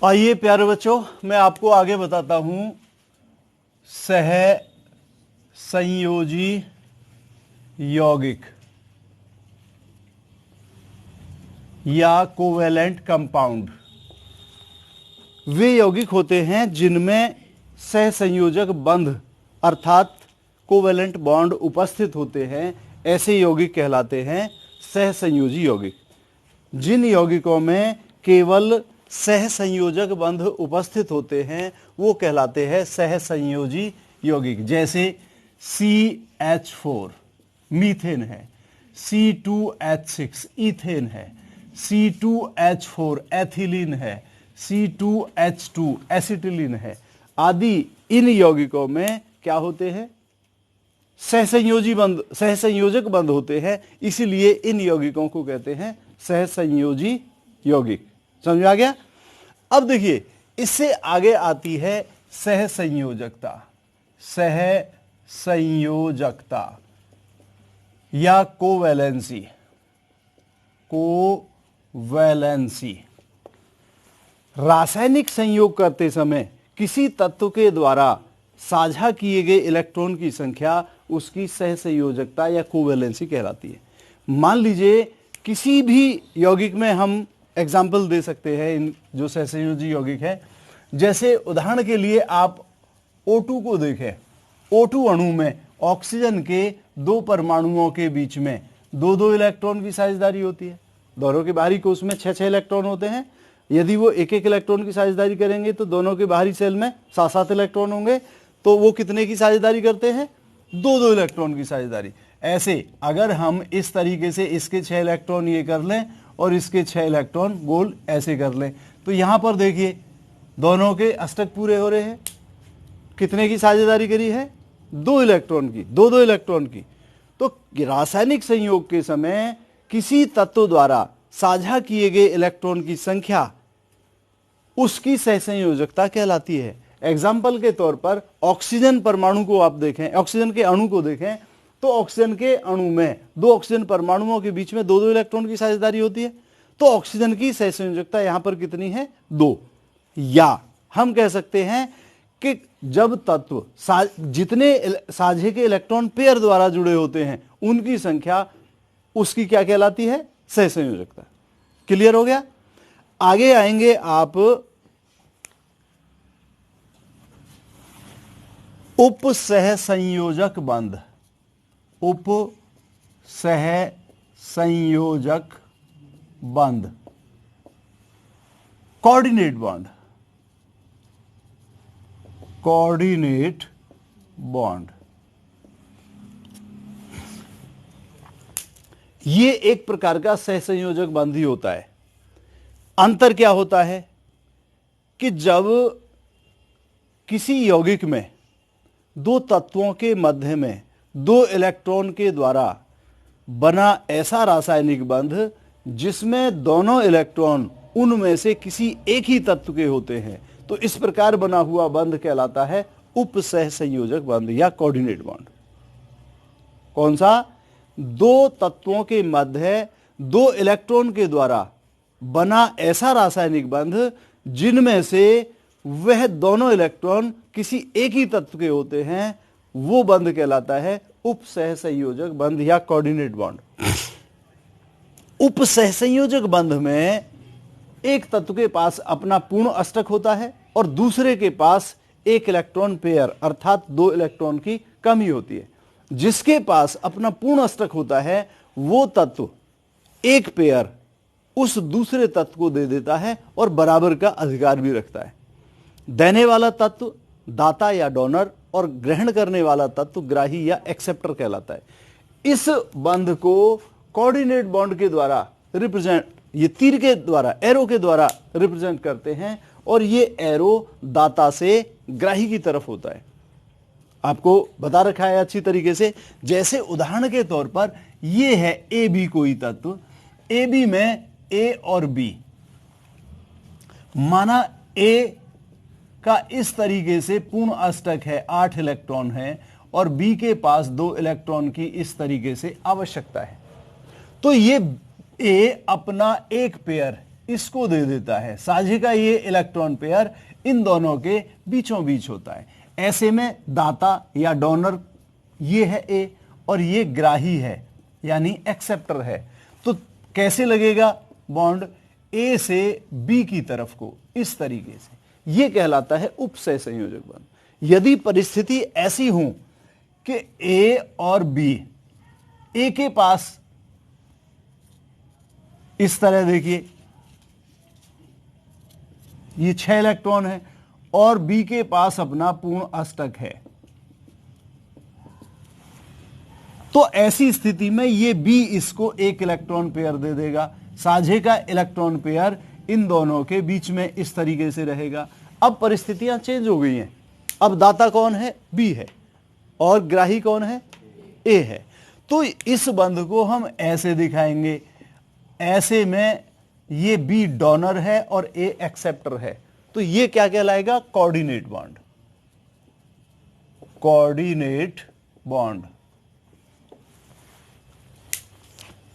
आइए प्यारे बच्चों, मैं आपको आगे बताता हूं सह संयोजी यौगिक या कोवेलेंट कंपाउंड। वे यौगिक होते हैं जिनमें सहसंयोजक बंध अर्थात कोवेलेंट बॉन्ड उपस्थित होते हैं। ऐसे यौगिक कहलाते हैं सहसंयोजी यौगिक। जिन यौगिकों में केवल सहसंयोजक बंध उपस्थित होते हैं वो कहलाते हैं सहसंयोजी यौगिक। जैसे CH4 मीथेन है, C2H6 इथेन है, C2H4 एथिलीन है, C2H2 एसिटिलीन है आदि। इन यौगिकों में क्या होते हैं? सहसंयोजक बंध होते हैं, इसीलिए इन यौगिकों को कहते हैं सहसंयोजी यौगिक। समझ में आ गया? अब देखिए, इससे आगे आती है सहसंयोजकता। सहसंयोजकता या कोवैलेंसी। कोवैलेंसी रासायनिक संयोग करते समय किसी तत्व के द्वारा साझा किए गए इलेक्ट्रॉन की संख्या उसकी सहसंयोजकता या कोवैलेंसी कहलाती है। मान लीजिए किसी भी यौगिक में हम एग्जाम्पल दे सकते हैं इन जो सहसंयोजी यौगिक है। जैसे उदाहरण के लिए आप O2 को देखें। O2 अणु में ऑक्सीजन के दो परमाणुओं के बीच में दो दो इलेक्ट्रॉन की साझेदारी होती है। दोनों के बाहरी कोष में 6-6 इलेक्ट्रॉन होते हैं। यदि वो एक एक इलेक्ट्रॉन की साझेदारी करेंगे तो दोनों के बाहरी सेल में 7-7 इलेक्ट्रॉन होंगे। तो वो कितने की साझेदारी करते हैं? 2-2 इलेक्ट्रॉन की साझेदारी। ऐसे अगर हम इस तरीके से इसके 6 इलेक्ट्रॉन ये कर लें और इसके 6 इलेक्ट्रॉन गोल ऐसे कर लें तो यहां पर देखिए दोनों के अष्टक पूरे हो रहे हैं। कितने की साझेदारी करी है? 2 इलेक्ट्रॉन की, 2-2 इलेक्ट्रॉन की। तो रासायनिक संयोग के समय किसी तत्व द्वारा साझा किए गए इलेक्ट्रॉन की संख्या उसकी सहसंयोजकता कहलाती है। एग्जाम्पल के तौर पर ऑक्सीजन परमाणु को आप देखें, ऑक्सीजन के अणु को देखें तो ऑक्सीजन के अणु में दो ऑक्सीजन परमाणुओं के बीच में 2-2 इलेक्ट्रॉन की साझेदारी होती है। तो ऑक्सीजन की सहसंयोजकता यहां पर कितनी है? 2। या हम कह सकते हैं कि जब तत्व जितने साझे के इलेक्ट्रॉन पेयर द्वारा जुड़े होते हैं उनकी संख्या उसकी क्या कहलाती है? सहसंयोजकता। क्लियर हो गया? आगे आएंगे आप उप सहसंयोजक बंध। उप सहसंयोजक बंध, कोऑर्डिनेट बॉन्ड। कोऑर्डिनेट बॉन्ड ये एक प्रकार का सहसंयोजक बंध ही होता है। अंतर क्या होता है कि जब किसी यौगिक में दो तत्वों के मध्य में 2 इलेक्ट्रॉन के द्वारा बना ऐसा रासायनिक बंध जिसमें दोनों इलेक्ट्रॉन उनमें से किसी एक ही तत्व के होते हैं, तो इस प्रकार बना हुआ बंध कहलाता है उप सहसंयोजक बंध या कोऑर्डिनेट बॉन्ड। कौन सा? 2 तत्वों के मध्य 2 इलेक्ट्रॉन के द्वारा बना ऐसा रासायनिक बंध जिनमें से वह दोनों इलेक्ट्रॉन किसी एक ही तत्व के होते हैं, वो बंध कहलाता है उप सहसंयोजक बंध या कोऑर्डिनेट बॉन्ड। उप सहसंयोजक बंध में एक तत्व के पास अपना पूर्ण अष्टक होता है और दूसरे के पास एक इलेक्ट्रॉन पेयर अर्थात 2 इलेक्ट्रॉन की कमी होती है। जिसके पास अपना पूर्ण अष्टक होता है वो तत्व एक पेयर उस दूसरे तत्व को दे देता है और बराबर का अधिकार भी रखता है। देने वाला तत्व दाता या डोनर और ग्रहण करने वाला तत्व ग्राही या एक्सेप्टर कहलाता है। इस बंध को कोऑर्डिनेट बॉन्ड के द्वारा रिप्रेजेंट, ये तीर के द्वारा, एरो के द्वारा रिप्रेजेंट करते हैं और ये एरो दाता से ग्राही की तरफ होता है। आपको बता रखा है अच्छी तरीके से। जैसे उदाहरण के तौर पर ये है ए बी कोई तत्व, ए बी में ए और बी, माना ए का इस तरीके से पूर्ण अष्टक है, 8 इलेक्ट्रॉन है और बी के पास 2 इलेक्ट्रॉन की इस तरीके से आवश्यकता है। तो ये ए अपना एक पेयर इसको दे देता है। साझे का ये इलेक्ट्रॉन पेयर इन दोनों के बीचों बीच होता है। ऐसे में दाता या डोनर ये है ए और ये ग्राही है यानी एक्सेप्टर है। तो कैसे लगेगा बॉन्ड? ए से बी की तरफ को इस तरीके से, ये कहलाता है उपसह संयोजक बंध। यदि परिस्थिति ऐसी हो कि ए और बी, ए के पास इस तरह देखिए ये 6 इलेक्ट्रॉन है और बी के पास अपना पूर्ण अष्टक है, तो ऐसी स्थिति में ये बी इसको 1 इलेक्ट्रॉन पेयर दे देगा। साझे का इलेक्ट्रॉन पेयर इन दोनों के बीच में इस तरीके से रहेगा। अब परिस्थितियां चेंज हो गई हैं। अब दाता कौन है? बी है और ग्राही कौन है? ए है। तो इस बंध को हम ऐसे दिखाएंगे, ऐसे में ये बी डोनर है और ए एक्सेप्टर है, तो ये क्या कहलाएगा? Coordinate bond. Coordinate bond.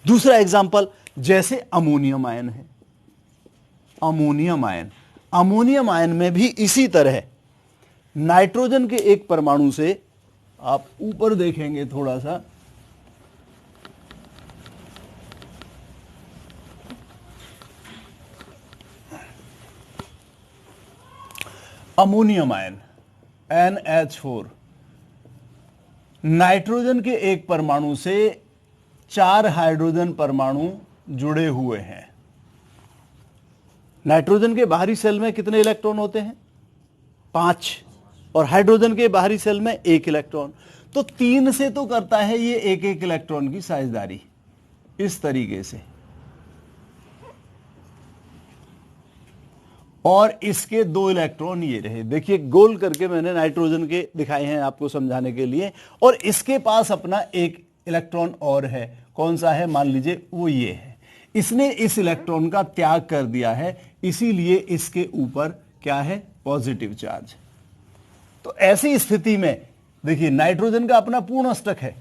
दूसरा एग्जांपल, जैसे अमोनियम आयन है। अमोनियम आयन, अमोनियम आयन में भी इसी तरह नाइट्रोजन के एक परमाणु से, आप ऊपर देखेंगे थोड़ा सा, अमोनियम आयन NH4 नाइट्रोजन के एक परमाणु से 4 हाइड्रोजन परमाणु जुड़े हुए हैं। नाइट्रोजन के बाहरी सेल में कितने इलेक्ट्रॉन होते हैं? 5, और हाइड्रोजन के बाहरी सेल में 1 इलेक्ट्रॉन। तो 3 से तो करता है ये 1-1 इलेक्ट्रॉन की साझेदारी इस तरीके से, और इसके 2 इलेक्ट्रॉन ये रहे। देखिए गोल करके मैंने नाइट्रोजन के दिखाए हैं आपको समझाने के लिए, और इसके पास अपना 1 इलेक्ट्रॉन और है। कौन सा है? मान लीजिए वो ये है। इसने इस इलेक्ट्रॉन का त्याग कर दिया है, इसीलिए इसके ऊपर क्या है? Positive charge. तो ऐसी स्थिति में देखिए नाइट्रोजन का अपना पूर्ण अष्टक है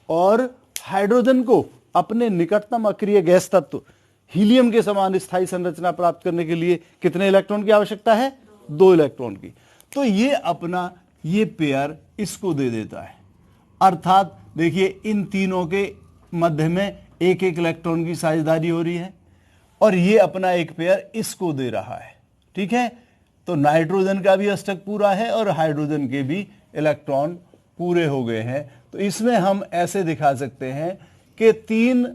और हाइड्रोजन को अपने निकटतम अक्रिय गैस तत्व हीलियम के समान स्थायी संरचना प्राप्त करने के लिए कितने इलेक्ट्रॉन की आवश्यकता है? 2 इलेक्ट्रॉन की। तो ये अपना ये पेयर इसको दे देता है, अर्थात देखिए इन तीनों के मध्य में 1-1 इलेक्ट्रॉन की साझेदारी हो रही है और ये अपना एक पेयर इसको दे रहा है। ठीक है, तो नाइट्रोजन का भी अष्टक पूरा है और हाइड्रोजन के भी इलेक्ट्रॉन पूरे हो गए हैं। तो इसमें हम ऐसे दिखा सकते हैं कि 3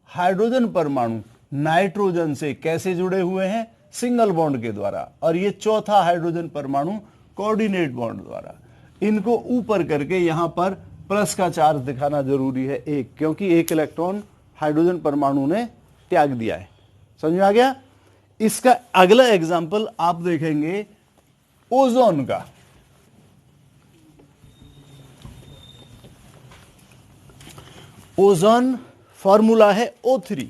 हाइड्रोजन परमाणु नाइट्रोजन से कैसे जुड़े हुए हैं? सिंगल बॉन्ड के द्वारा, और ये चौथा हाइड्रोजन परमाणु कोऑर्डिनेट बॉन्ड द्वारा। इनको ऊपर करके यहां पर प्लस का चार्ज दिखाना जरूरी है 1, क्योंकि 1 इलेक्ट्रॉन हाइड्रोजन परमाणु ने त्याग दिया है। समझ में आ गया? इसका अगला एग्जाम्पल आप देखेंगे ओजोन का। ओजोन फॉर्मूला है O3।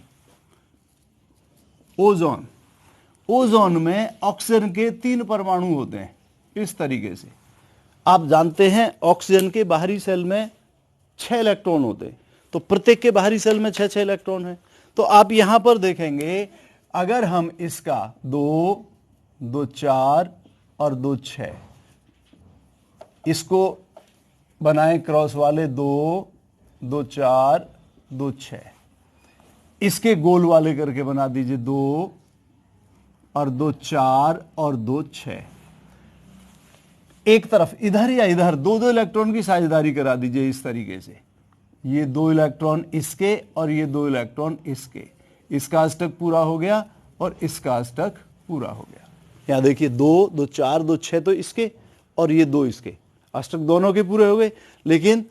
ओजोन में ऑक्सीजन के 3 परमाणु होते हैं इस तरीके से। आप जानते हैं ऑक्सीजन के बाहरी सेल में 6 इलेक्ट्रॉन होते हैं, तो प्रत्येक के बाहरी सेल में 6-6 इलेक्ट्रॉन है। तो आप यहां पर देखेंगे अगर हम इसका 2, 2, 4 और 2, 6 इसको बनाएं क्रॉस वाले 2, 2, 4, 2, 6, इसके गोल वाले करके बना दीजिए 2 और 2, 4 और 2, 6। एक तरफ इधर या इधर 2-2 इलेक्ट्रॉन की साझेदारी करा दीजिए इस तरीके से। ये 2 इलेक्ट्रॉन इसके और ये 2 इलेक्ट्रॉन इसके। इसका अष्टक पूरा हो गया और इसका अष्टक पूरा हो गया। यहां देखिए 2, 2, 4, 2, 6 तो इसके और ये 2 इसके, अष्टक दोनों के पूरे हो गए। लेकिन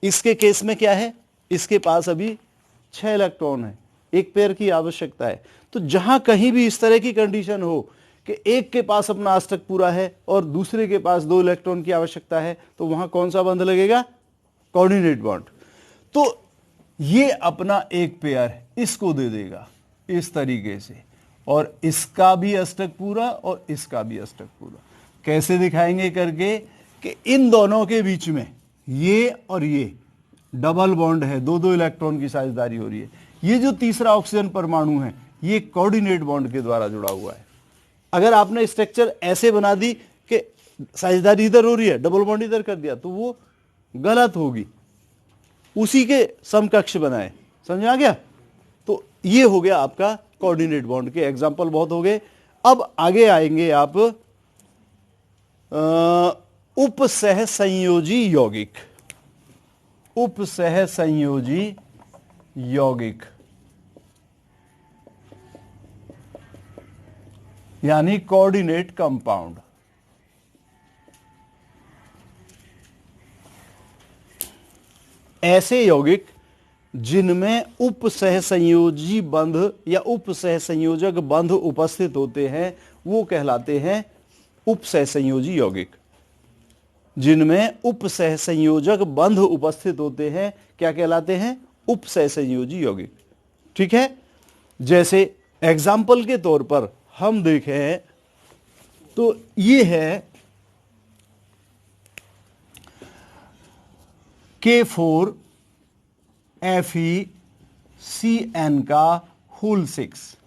इसके केस में क्या है? इसके पास अभी 6 इलेक्ट्रॉन है, एक पेयर की आवश्यकता है। तो जहां कहीं भी इस तरह की कंडीशन हो कि एक के पास अपना अष्टक पूरा है और दूसरे के पास 2 इलेक्ट्रॉन की आवश्यकता है, तो वहां कौन सा बंध लगेगा? Coordinate bond. तो ये अपना एक पेयर इसको दे देगा इस तरीके से, और इसका भी अष्टक पूरा और इसका भी अष्टक पूरा। कैसे दिखाएंगे करके कि इन दोनों के बीच में ये और ये डबल बॉन्ड है, 2-2 इलेक्ट्रॉन की साझेदारी हो रही है। ये जो तीसरा ऑक्सीजन परमाणु है ये कोऑर्डिनेट बॉन्ड के द्वारा जुड़ा हुआ है। अगर आपने स्ट्रक्चर ऐसे बना दी कि साझेदारी इधर हो रही है, डबल बॉन्ड इधर कर दिया, तो वो गलत होगी। उसी के समकक्ष बनाए, समझ आ गया? तो ये हो गया आपका कोऑर्डिनेट बॉन्ड के एग्जाम्पल बहुत हो गए। अब आगे आएंगे आप उपसह संयोजी यौगिक। उपसह संयोजी यौगिक यानी कोऑर्डिनेट कंपाउंड। ऐसे यौगिक जिनमें उपसह संयोजी बंध या उपसह संयोजक बंध उपस्थित होते हैं वो कहलाते हैं उपसह संयोजी यौगिक। जिनमें उपसह संयोजक बंध उपस्थित होते हैं क्या कहलाते हैं? उपसह संयोजी यौगिक। ठीक है, जैसे एग्जाम्पल के तौर पर हम देखें तो ये है K4FeCN का होल 6।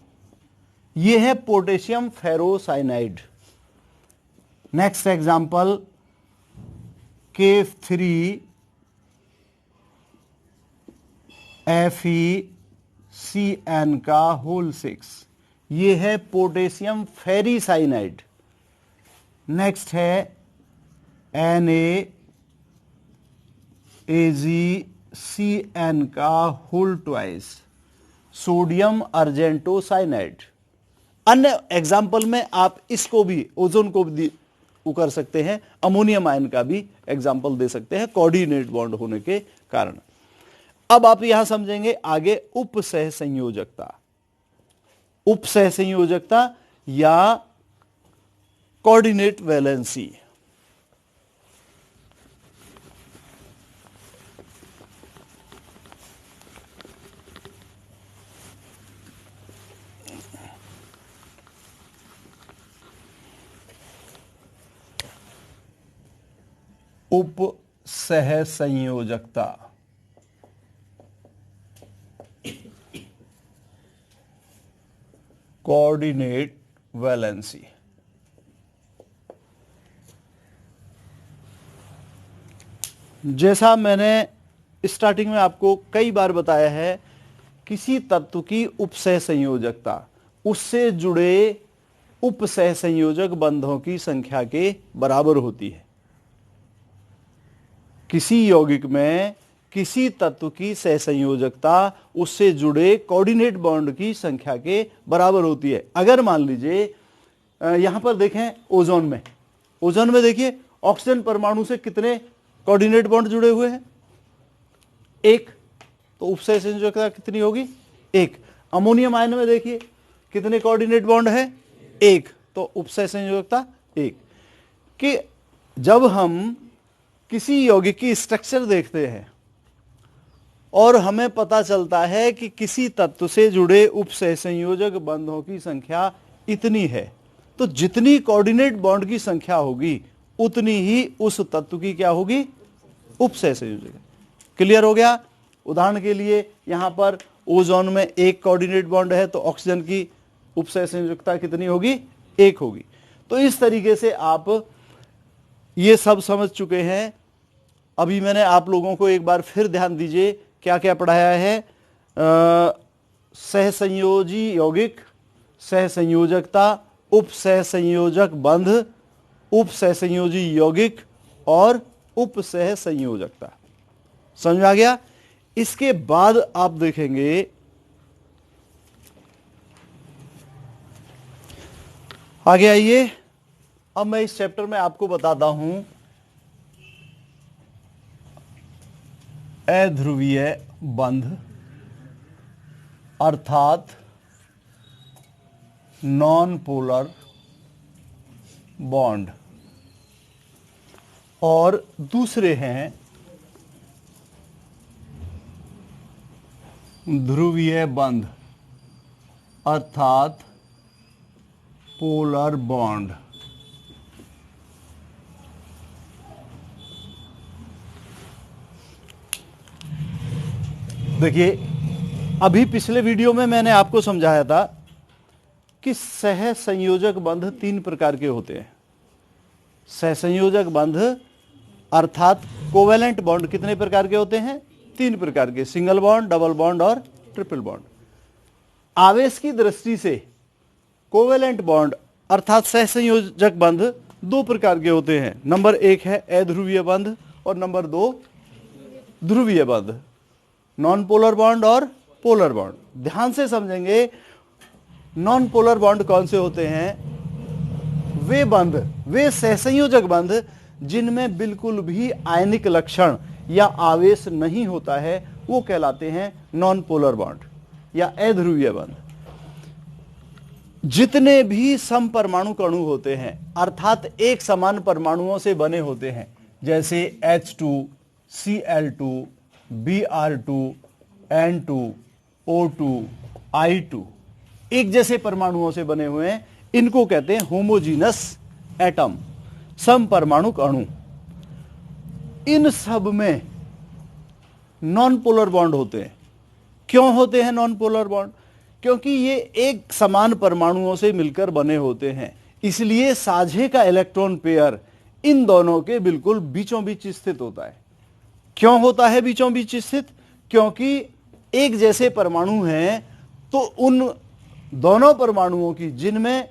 ये है potassium ferrocyanide. Next example K3FeCN का होल 6। ये है पोटेशियम फेरिसाइनाइड। नेक्स्ट है NaAgCN का होल 2 सोडियम अर्जेंटोसाइनाइड। अन्य एग्जाम्पल में आप इसको भी, ओजोन को भी कर सकते हैं, अमोनियम आयन का भी एग्जाम्पल दे सकते हैं कोऑर्डिनेट बॉन्ड होने के कारण। अब आप यहां समझेंगे आगे उपसह संयोजकता। उपसह संयोजकता या कोऑर्डिनेट वैलेंसी। उपसह संयोजकता कोऑर्डिनेट वैलेंसी। जैसा मैंने स्टार्टिंग में आपको कई बार बताया है, किसी तत्व की उपसह संयोजकता उससे जुड़े उपसह संयोजक बंधों की संख्या के बराबर होती है। किसी यौगिक में किसी तत्व की सहसंयोजकता उससे जुड़े कोऑर्डिनेट बॉन्ड की संख्या के बराबर होती है। अगर मान लीजिए यहां पर देखें ओजोन में देखिए ऑक्सीजन परमाणु से कितने कोऑर्डिनेट बॉन्ड जुड़े हुए हैं? 1। तो उपसह संयोजकता कितनी होगी? 1। अमोनियम आयन में देखिए कितने कोऑर्डिनेट बॉन्ड है? 1। तो उपसह संयोजकता 1। कि जब हम किसी यौगिक की स्ट्रक्चर देखते हैं और हमें पता चलता है कि किसी तत्व से जुड़े उपसह संयोजक बंधों की संख्या इतनी है, तो जितनी कोऑर्डिनेट बॉन्ड की संख्या होगी उतनी ही उस तत्व की क्या होगी? उपसह संयोजक। क्लियर हो गया? उदाहरण के लिए यहां पर ओजोन में 1 कोऑर्डिनेट बॉन्ड है तो ऑक्सीजन की उपसह संयोजकता कितनी होगी? 1 होगी। तो इस तरीके से आप ये सब समझ चुके हैं। अभी मैंने आप लोगों को एक बार फिर ध्यान दीजिए क्या क्या पढ़ाया है। सहसंयोजी यौगिक, सहसंयोजकता, उपसह संयोजक बंध, उपसह संयोजी यौगिक और उपसह संयोजकता। समझ आ गया? इसके बाद आप देखेंगे आगे आइए। अब मैं इस चैप्टर में आपको बताता हूं अध्रुवीय बंध अर्थात नॉन पोलर बॉन्ड, और दूसरे हैं ध्रुवीय बंध अर्थात पोलर बॉन्ड। देखिए अभी पिछले वीडियो में मैंने आपको समझाया था कि सहसंयोजक बंध 3 प्रकार के होते हैं। सहसंयोजक बंध अर्थात कोवेलेंट बॉन्ड कितने प्रकार के होते हैं? 3 प्रकार के, सिंगल बॉन्ड, डबल बॉन्ड और ट्रिपल बॉन्ड। आवेश की दृष्टि से कोवेलेंट बॉन्ड अर्थात सहसंयोजक बंध 2 प्रकार के होते हैं। नंबर 1 है अध्रुवीय बंध और नंबर 2 ध्रुवीय बंध, नॉन पोलर बॉन्ड और पोलर बॉन्ड। ध्यान से समझेंगे, नॉन पोलर बॉन्ड कौन से होते हैं? वे बंध, वे सहसंयोजक बंध जिनमें बिल्कुल भी आयनिक लक्षण या आवेश नहीं होता है, वो कहलाते हैं नॉन पोलर बॉन्ड या अध्रुवीय बंध। जितने भी समपरमाणु अणु होते हैं अर्थात एक समान परमाणुओं से बने होते हैं, जैसे H2, Cl2, Br2, N2, O2, I2, एक जैसे परमाणुओं से बने हुए हैं, इनको कहते हैं होमोजीनस एटम, समपरमाणु अणु। इन सब में नॉन पोलर बॉन्ड होते हैं। क्यों होते हैं नॉन पोलर बॉन्ड? क्योंकि ये एक समान परमाणुओं से मिलकर बने होते हैं, इसलिए साझे का इलेक्ट्रॉन पेयर इन दोनों के बिल्कुल बीचों बीच स्थित होता है। क्यों होता है बीचों बीच स्थित? क्योंकि एक जैसे परमाणु हैं, तो उन दोनों परमाणुओं की जिनमें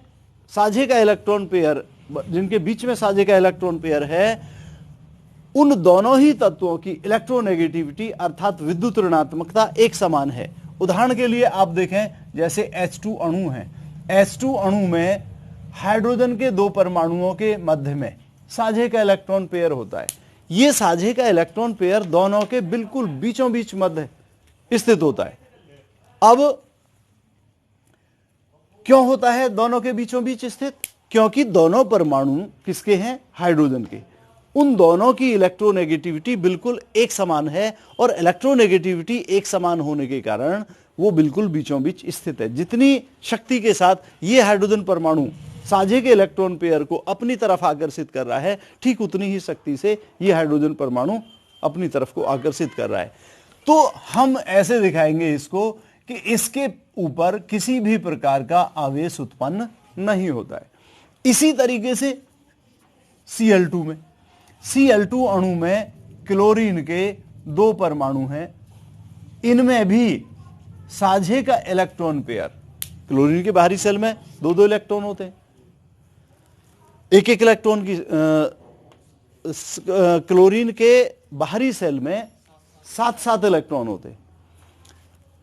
साझे का इलेक्ट्रॉन पेयर, जिनके बीच में साझे का इलेक्ट्रॉन पेयर है, उन दोनों ही तत्वों की इलेक्ट्रोनेगेटिविटी अर्थात विद्युत ऋणात्मकता एक समान है। उदाहरण के लिए आप देखें, जैसे H2 अणु है, H2 अणु में हाइड्रोजन के 2 परमाणुओं के मध्य में साझे का इलेक्ट्रॉन पेयर होता है। यह साझे का इलेक्ट्रॉन पेयर दोनों के बिल्कुल बीचों बीच मध्य स्थित होता है। अब क्यों होता है दोनों के बीचों बीच स्थित? क्योंकि दोनों परमाणु किसके हैं? हाइड्रोजन के। उन दोनों की इलेक्ट्रोनेगेटिविटी बिल्कुल एक समान है और इलेक्ट्रोनेगेटिविटी एक समान होने के कारण वो बिल्कुल बीचों बीच स्थित है। जितनी शक्ति के साथ ये हाइड्रोजन परमाणु साझे के इलेक्ट्रॉन पेयर को अपनी तरफ आकर्षित कर रहा है, ठीक उतनी ही शक्ति से ये हाइड्रोजन परमाणु अपनी तरफ को आकर्षित कर रहा है। तो हम ऐसे दिखाएंगे इसको कि इसके ऊपर किसी भी प्रकार का आवेश उत्पन्न नहीं होता है। इसी तरीके से Cl2 में, Cl2 अणु में क्लोरीन के 2 परमाणु हैं, इनमें भी साझे का इलेक्ट्रॉन पेयर, क्लोरीन के बाहरी सेल में 2-2 इलेक्ट्रॉन होते हैं, एक इलेक्ट्रॉन की क्लोरीन के बाहरी सेल में 7-7 इलेक्ट्रॉन होते हैं।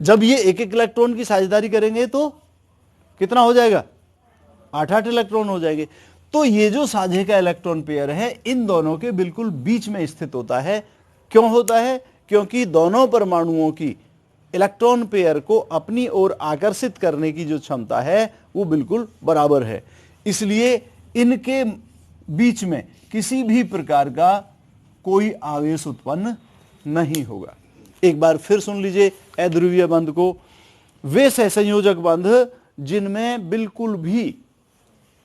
जब ये एक इलेक्ट्रॉन की साझेदारी करेंगे तो कितना हो जाएगा? 8-8 इलेक्ट्रॉन हो जाएंगे। तो ये जो साझे का इलेक्ट्रॉन पेयर है इन दोनों के बिल्कुल बीच में स्थित होता है। क्यों होता है? क्योंकि दोनों परमाणुओं की इलेक्ट्रॉन पेयर को अपनी ओर आकर्षित करने की जो क्षमता है वो बिल्कुल बराबर है, इसलिए इनके बीच में किसी भी प्रकार का कोई आवेश उत्पन्न नहीं होगा। एक बार फिर सुन लीजिए अध्रुवीय बंध को। वे सहसंयोजक बंध जिनमें बिल्कुल भी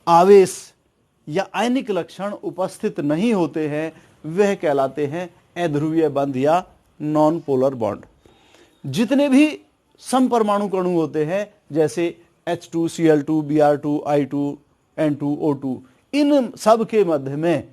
आवेश या आयनिक लक्षण उपस्थित नहीं होते हैं, वह कहलाते हैं अध्रुवीय बंध या नॉन पोलर बॉन्ड। जितने भी समपरमाणु अणु होते हैं, जैसे H2, Cl2, Br2, I2, N2, O2, इन सब के मध्य में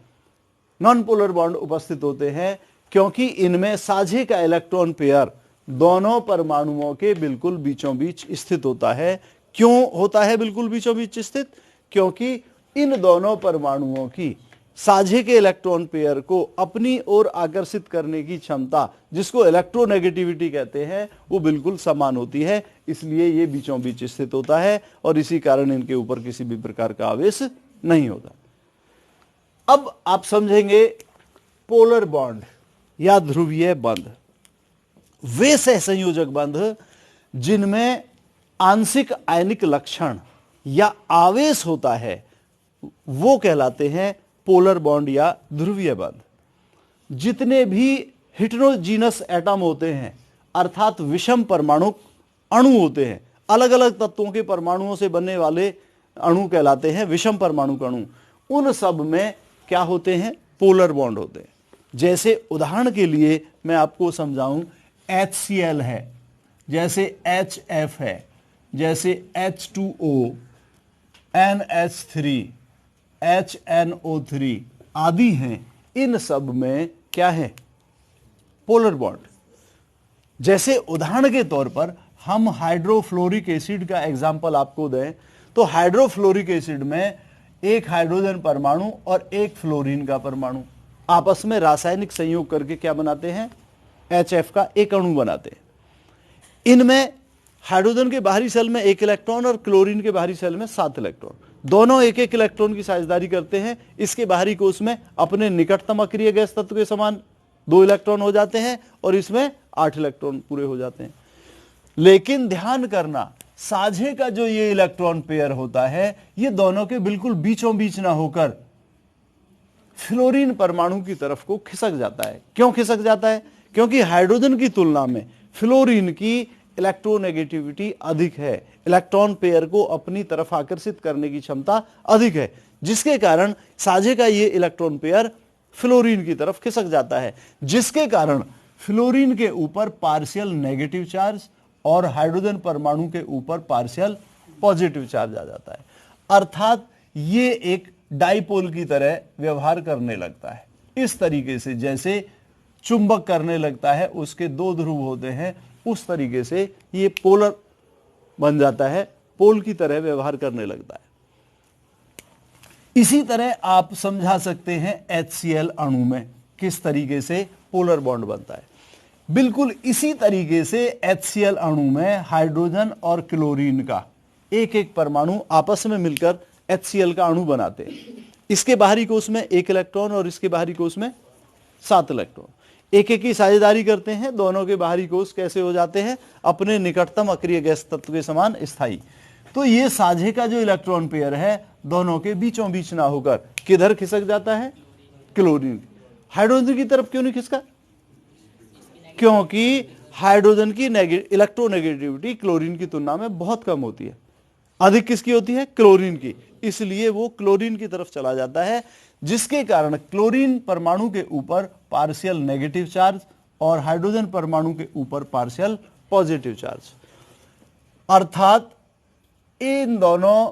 नॉन पोलर बॉन्ड उपस्थित होते हैं, क्योंकि इनमें साझे का इलेक्ट्रॉन पेयर दोनों परमाणुओं के बिल्कुल बीचों बीच स्थित होता है। क्यों होता है बिल्कुल बीचों बीच स्थित? क्योंकि इन दोनों परमाणुओं की साझे के इलेक्ट्रॉन पेयर को अपनी ओर आकर्षित करने की क्षमता, जिसको इलेक्ट्रोनेगेटिविटी कहते हैं, वो बिल्कुल समान होती है, इसलिए ये बीचों बीच स्थित होता है और इसी कारण इनके ऊपर किसी भी प्रकार का आवेश नहीं होता। अब आप समझेंगे पोलर बॉन्ड या ध्रुवीय बंध। वे सहसंयोजक बंध जिनमें आंशिक आयनिक लक्षण या आवेश होता है वो कहलाते हैं पोलर बॉन्ड या ध्रुवीय बंध। जितने भी हेटेरोजीनस एटम होते हैं अर्थात विषम परमाणु अणु होते हैं, अलग अलग तत्वों के परमाणुओं से बनने वाले अणु कहलाते हैं विषम परमाणु अणु। उन सब में क्या होते हैं? पोलर बॉन्ड होते हैं। जैसे उदाहरण के लिए मैं आपको समझाऊं, HCl है, जैसे HF है, जैसे H2O, NH3, HNO3 आदि हैं, इन सब में क्या है? Polar bond. जैसे उदाहरण के तौर पर हम हाइड्रोफ्लोरिक एसिड का एग्जाम्पल आपको दें तो हाइड्रोफ्लोरिक एसिड में एक हाइड्रोजन परमाणु और एक फ्लोरीन का परमाणु आपस में रासायनिक संयोग करके क्या बनाते हैं? HF का एक अणु बनाते हैं। इनमें हाइड्रोजन के बाहरी सेल में 1 इलेक्ट्रॉन और क्लोरीन के बाहरी सेल में 7 इलेक्ट्रॉन, दोनों 1-1 इलेक्ट्रॉन की साझेदारी करते हैं। इसके बाहरी कोश में अपने निकटतम अक्रिय गैस तत्व के समान 2 इलेक्ट्रॉन हो जाते हैं और इसमें 8 इलेक्ट्रॉन पूरे हो जाते हैं। लेकिन ध्यान करना, साझे का जो ये इलेक्ट्रॉन पेयर होता है ये दोनों के बिल्कुल बीचों बीच ना होकर फ्लोरीन परमाणु की तरफ को खिसक जाता है। क्यों खिसक जाता है? क्योंकि हाइड्रोजन की तुलना में फ्लोरीन की इलेक्ट्रोनेगेटिविटी अधिक है, इलेक्ट्रॉन पेयर को अपनी तरफ आकर्षित करने की क्षमता अधिक है, जिसके कारण साझे का ये इलेक्ट्रॉन पेयर फ्लोरीन की तरफ खिसक जाता है, जिसके कारण फ्लोरीन के ऊपर पार्शियल नेगेटिव चार्ज और हाइड्रोजन परमाणु के ऊपर पार्शियल पॉजिटिव चार्ज आ जाता है। अर्थात ये एक डाइपोल की तरह व्यवहार करने लगता है। इस तरीके से जैसे चुंबक करने लगता है, उसके 2 ध्रुव होते हैं, उस तरीके से ये पोलर बन जाता है, पोल की तरह व्यवहार करने लगता है। इसी तरह आप समझा सकते हैं HCl अणु में किस तरीके से पोलर बॉन्ड बनता है। बिल्कुल इसी तरीके से HCl अणु में हाइड्रोजन और क्लोरीन का एक एक परमाणु आपस में मिलकर HCl का अणु बनाते हैं। इसके बाहरी कोश में 1 इलेक्ट्रॉन और इसके बाहरी कोश में 7 इलेक्ट्रॉन, एक एक की साझेदारी करते हैं। दोनों के बाहरी कोश कैसे हो जाते हैं? अपने निकटतम अक्रिय गैस तत्व के समान स्थायी। तो ये साझे का जो इलेक्ट्रॉन पेयर है दोनों के बीचों बीच ना होकर किधर खिसक जाता है? क्लोरीन। हाइड्रोजन की तरफ क्यों नहीं खिसका? क्योंकि हाइड्रोजन की इलेक्ट्रोनेगेटिविटी क्लोरीन की तुलना में बहुत कम होती है। अधिक किसकी होती है? क्लोरीन की। इसलिए वो क्लोरीन की तरफ चला जाता है, जिसके कारण क्लोरीन परमाणु के ऊपर पार्शियल नेगेटिव चार्ज और हाइड्रोजन परमाणु के ऊपर पार्शियल पॉजिटिव चार्ज। अर्थात इन दोनों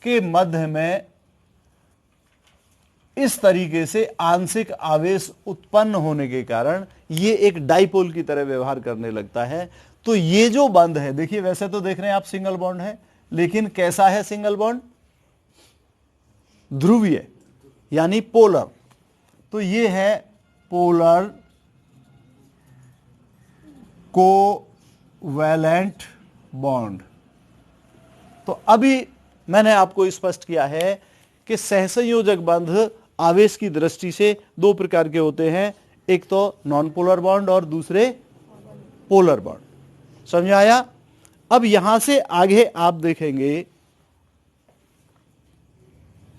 के मध्य में इस तरीके से आंशिक आवेश उत्पन्न होने के कारण ये एक डाइपोल की तरह व्यवहार करने लगता है। तो ये जो बंध है, देखिए वैसे तो देख रहे हैं आप सिंगल बॉन्ड है, लेकिन कैसा है सिंगल बॉन्ड? ध्रुवीय यानी पोलर। तो ये है पोलर कोवैलेंट बॉन्ड। तो अभी मैंने आपको स्पष्ट किया है कि सहसंयोजक बंध आवेश की दृष्टि से 2 प्रकार के होते हैं, एक तो नॉन पोलर बॉन्ड और दूसरे पोलर बॉन्ड। समझ आया? अब यहां से आगे आप देखेंगे